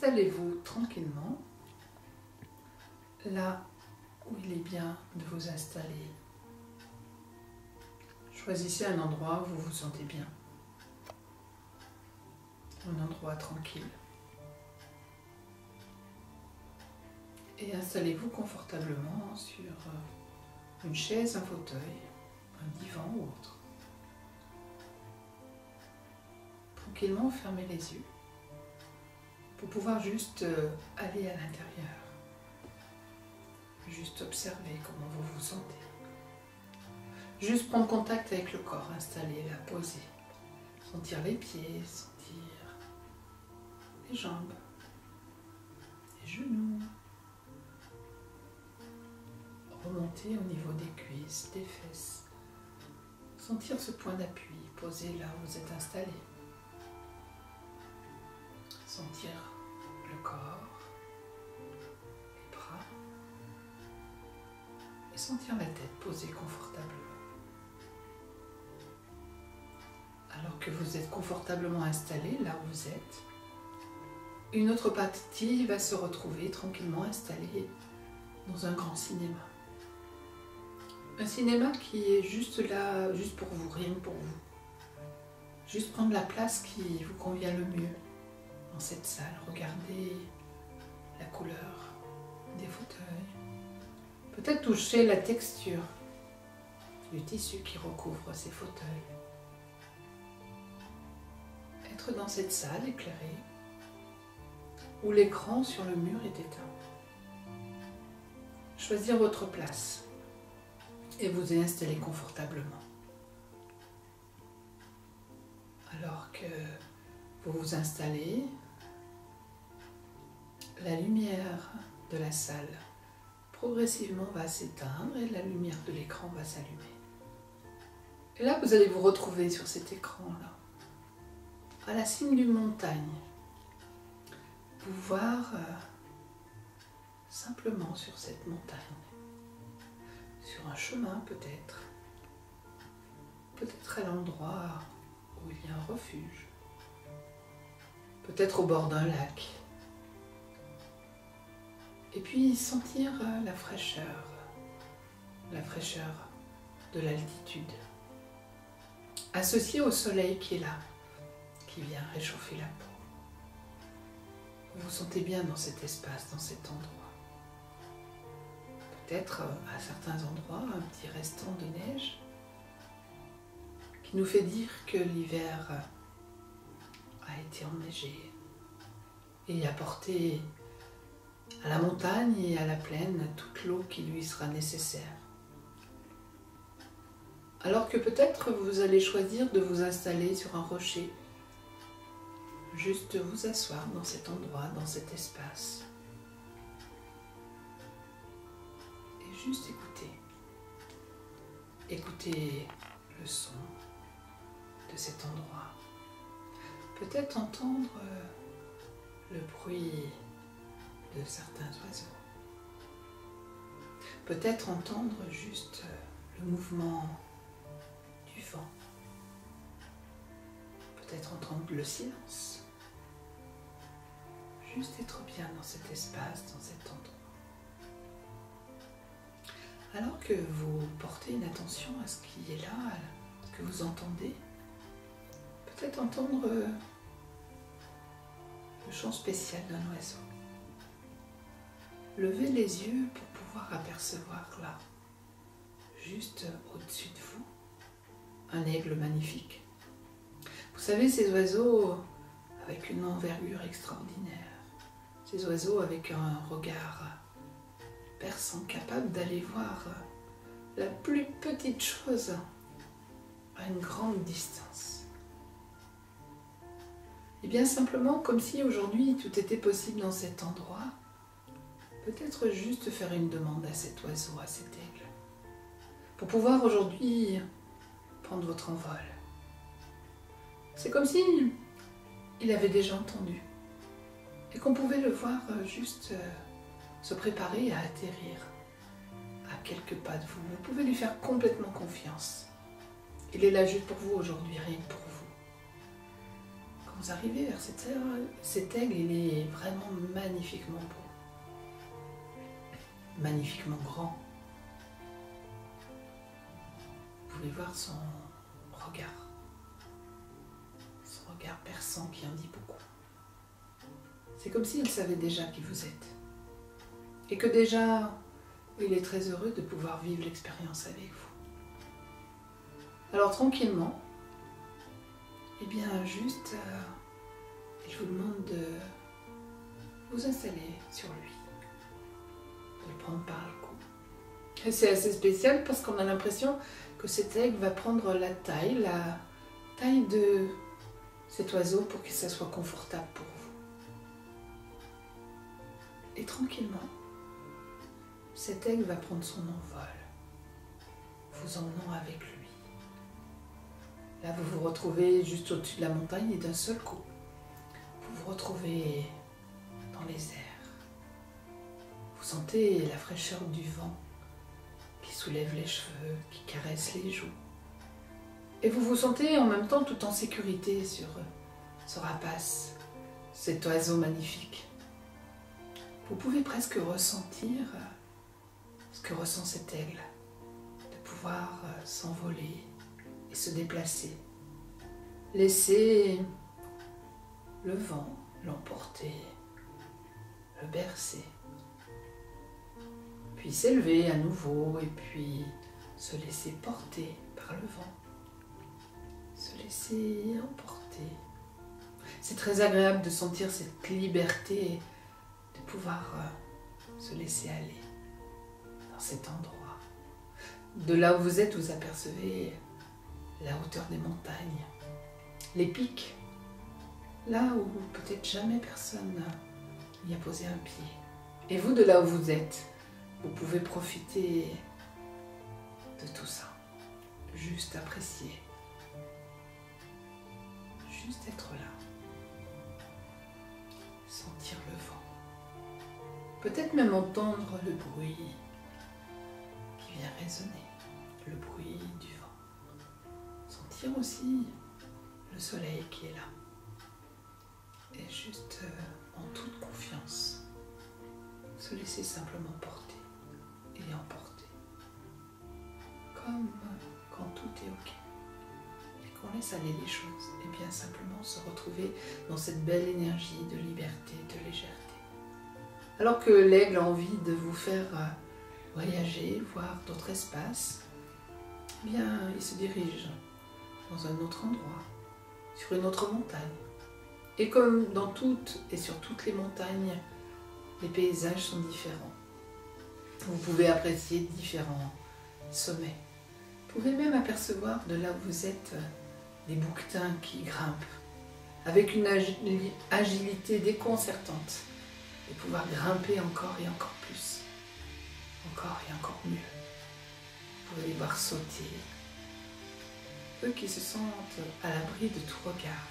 installez-vous tranquillement là où il est bien de vous installer. Choisissez un endroit où vous vous sentez bien, un endroit tranquille. Et installez-vous confortablement sur une chaise, un fauteuil, un divan ou autre. Tranquillement, fermez les yeux pour pouvoir juste aller à l'intérieur. Juste observer comment vous vous sentez. Juste prendre contact avec le corps, installer, la poser. Sentir les pieds, sentir les jambes, les genoux. Remonter au niveau des cuisses, des fesses. Sentir ce point d'appui posé là où vous êtes installé. Sentir le corps, les bras. Et sentir la tête posée confortablement. Alors que vous êtes confortablement installé là où vous êtes, une autre partie va se retrouver tranquillement installée dans un grand cinéma. Un cinéma qui est juste là, juste pour vous, rien que pour vous. Juste prendre la place qui vous convient le mieux dans cette salle. Regardez la couleur des fauteuils. Peut-être toucher la texture du tissu qui recouvre ces fauteuils. Être dans cette salle éclairée où l'écran sur le mur est éteint. Choisir votre place et vous y installer confortablement. Alors que vous vous installez, la lumière de la salle progressivement va s'éteindre et la lumière de l'écran va s'allumer. Et là, vous allez vous retrouver sur cet écran-là, à la cime d'une montagne. Vous voir simplement sur cette montagne. Sur un chemin peut-être à l'endroit où il y a un refuge, peut-être au bord d'un lac. Et puis sentir la fraîcheur de l'altitude, associée au soleil qui est là, qui vient réchauffer la peau. Vous vous sentez bien dans cet espace, dans cet endroit. Peut-être à certains endroits un petit restant de neige qui nous fait dire que l'hiver a été enneigé et apporté à la montagne et à la plaine toute l'eau qui lui sera nécessaire. Alors que peut-être vous allez choisir de vous installer sur un rocher, juste vous asseoir dans cet endroit, dans cet espace. Juste écouter. Écouter le son de cet endroit. Peut-être entendre le bruit de certains oiseaux. Peut-être entendre juste le mouvement du vent. Peut-être entendre le silence. Juste être bien dans cet espace, dans cet endroit. Alors que vous portez une attention à ce qui est là, à ce que vous entendez, peut-être entendre le chant spécial d'un oiseau. Levez les yeux pour pouvoir apercevoir là, juste au-dessus de vous, un aigle magnifique. Vous savez, ces oiseaux avec une envergure extraordinaire, ces oiseaux avec un regard perçant, capable d'aller voir la plus petite chose à une grande distance. Et bien simplement, comme si aujourd'hui tout était possible dans cet endroit, peut-être juste faire une demande à cet oiseau, à cet aigle, pour pouvoir aujourd'hui prendre votre envol. C'est comme si il avait déjà entendu et qu'on pouvait le voir juste se préparer à atterrir à quelques pas de vous. Vous pouvez lui faire complètement confiance. Il est là juste pour vous aujourd'hui, rien que pour vous. Quand vous arrivez vers cet aigle, il est vraiment magnifiquement beau, magnifiquement grand. Vous pouvez voir son regard perçant qui en dit beaucoup. C'est comme s'il savait déjà qui vous êtes et que déjà il est très heureux de pouvoir vivre l'expérience avec vous. Alors tranquillement, eh bien juste, je vous demande de vous installer sur lui, de le prendre par le cou. Et c'est assez spécial parce qu'on a l'impression que cet aigle va prendre la taille de cet oiseau pour que ça soit confortable pour vous. Et tranquillement, cet aigle va prendre son envol, vous emmenant avec lui. Là, vous vous retrouvez juste au-dessus de la montagne et d'un seul coup, vous vous retrouvez dans les airs. Vous sentez la fraîcheur du vent qui soulève les cheveux, qui caresse les joues. Et vous vous sentez en même temps tout en sécurité sur ce rapace, cet oiseau magnifique. Vous pouvez presque ressentir ce que ressent cet aigle, de pouvoir s'envoler et se déplacer. Laisser le vent l'emporter, le bercer, puis s'élever à nouveau et puis se laisser porter par le vent, se laisser emporter. C'est très agréable de sentir cette liberté, de pouvoir se laisser aller dans cet endroit. De là où vous êtes, vous apercevez la hauteur des montagnes, les pics, là où peut-être jamais personne n'y a posé un pied. Et vous, de là où vous êtes, vous pouvez profiter de tout ça, juste apprécier, juste être là, sentir le vent, peut-être même entendre le bruit qui vient résonner, le bruit du vent, sentir aussi le soleil qui est là, et juste en toute confiance, se laisser simplement porter et emporter, comme quand tout est ok, et qu'on laisse aller les choses, et bien simplement se retrouver dans cette belle énergie de liberté, de légèreté. Alors que l'aigle a envie de vous faire voyager, voir d'autres espaces, eh bien il se dirige dans un autre endroit, sur une autre montagne. Et comme dans toutes et sur toutes les montagnes, les paysages sont différents. Vous pouvez apprécier différents sommets. Vous pouvez même apercevoir de là où vous êtes des bouquetins qui grimpent avec une agilité déconcertante et pouvoir grimper encore et encore plus, encore et encore mieux. Vous pouvez les voir sauter, eux qui se sentent à l'abri de tout regard.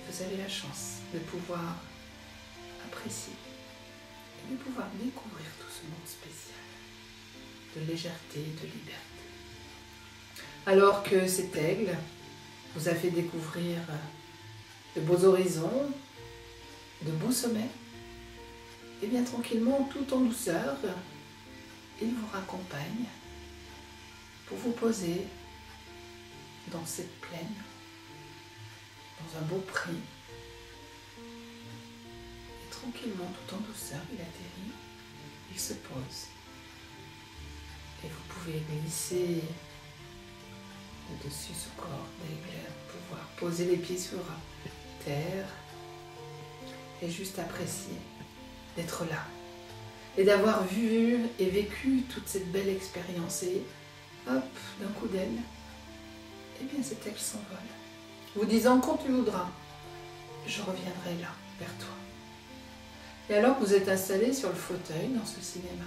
Vous avez la chance de pouvoir apprécier et de pouvoir découvrir tout ce monde spécial de légèreté et de liberté. Alors que cet aigle vous a fait découvrir de beaux horizons, de beaux sommets, et bien tranquillement, tout en douceur, il vous raccompagne pour vous poser dans cette plaine, dans un beau pré. Et tranquillement, tout en douceur, il atterrit, il se pose. Et vous pouvez glisser au-dessus ce corps d'aigle, pouvoir poser les pieds sur terre et juste apprécier d'être là et d'avoir vu et vécu toute cette belle expérience. Et hop, d'un coup d'aile, et bien cet aigle s'envole, vous disant quand tu voudras, je reviendrai là vers toi. Et alors que vous êtes installé sur le fauteuil dans ce cinéma,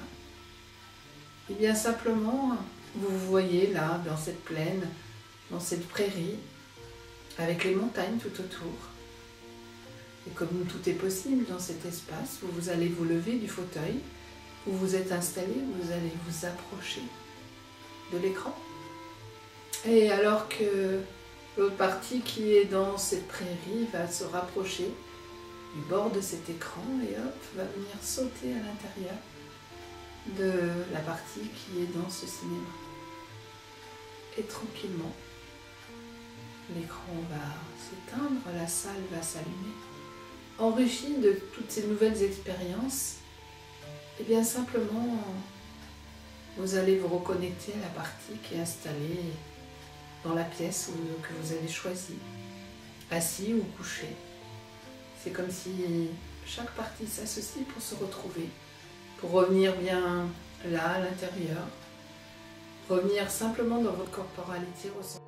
et bien simplement vous vous voyez là dans cette plaine, dans cette prairie, avec les montagnes tout autour. Et comme tout est possible dans cet espace, vous allez vous lever du fauteuil, où vous êtes installé, vous allez vous approcher de l'écran. Et alors que L'autre partie qui est dans cette prairie va se rapprocher du bord de cet écran et hop, va venir sauter à l'intérieur de la partie qui est dans ce cinéma. Et tranquillement, l'écran va s'éteindre, la salle va s'allumer. Enrichi de toutes ces nouvelles expériences, et bien simplement, vous allez vous reconnecter à la partie qui est installée dans la pièce que vous avez choisie, assis ou couché. C'est comme si chaque partie s'associe pour se retrouver, pour revenir bien là, à l'intérieur, revenir simplement dans votre corporalité, ressentir.